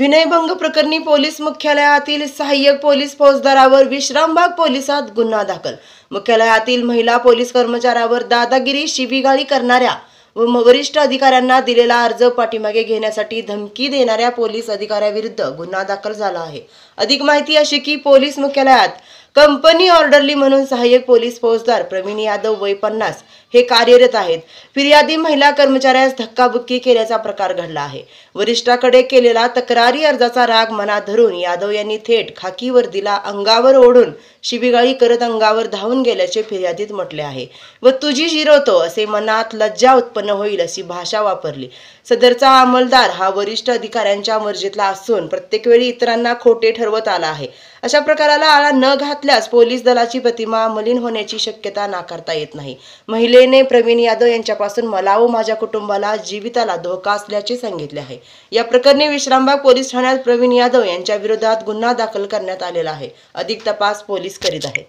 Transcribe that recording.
विनयभंग प्रकरणी पोलीस मुख्यालयातील सहाय्यक पोलीस फौजदारावर विश्रामबाग पोलिसात गुन्हा दाखल। मुख्यालयातील महिला पोलीस कर्मचाऱ्यावर दादागिरी शिवीगाळी करणाऱ्या व वरिष्ठ अधिकाऱ्यांना दिलेला अर्ज पाठीमागे घेण्यासाठी धमकी देणाऱ्या पोलीस अधिकाऱ्याविरुद्ध गुन्हा दाखल झाला आहे। अधिक माहिती अशी की पोलीस मुख्यालयात कंपनी ऑर्डरली म्हणून सहाय्यक पोलीस फौजदार प्रवीण यादव वय 50 हे कार्यरत आहेत। फिर्यादी महिला कर्मचाऱ्यास धक्काबुक्की केल्याचा प्रकार घडला आहे। वरिष्ठाकडे केलेला तक्रारी अर्जाचा राग मनात धरून यादव यांनी थेट खाकी वर्दीला अंगावर ओढून शिवीगाळी करत अंगावर धावून गेल्याचे फिर्यादीत म्हटले आहे व तुझी शिरवतो असे मनात लज्जा उत्पन्न होईल अशी भाषा वापरली। सदरचा अंमलदार हा वरिष्ठ अधिकाऱ्यांच्या मर्जीतला असून प्रत्येक वेळी इतरांना खोटे ठरवत आला आहे। अशा प्रकाराला आळा न घातल्यास पोलीस दलाची प्रतिमा मलिन होण्याची शक्यता नाकारता येत नाही। महिलेने प्रवीण यादव यांच्यापासून मला व माझ्या कुटुंबाला जीविताला धोका असल्याचे सांगितले आहे। या प्रकरणी विश्रामबाग पोलीस ठाण्यात प्रवीण यादव यांच्या विरोधात गुन्हा दाखल करण्यात आलेला आहे। अधिक तपास पोलीस करीत आहेत।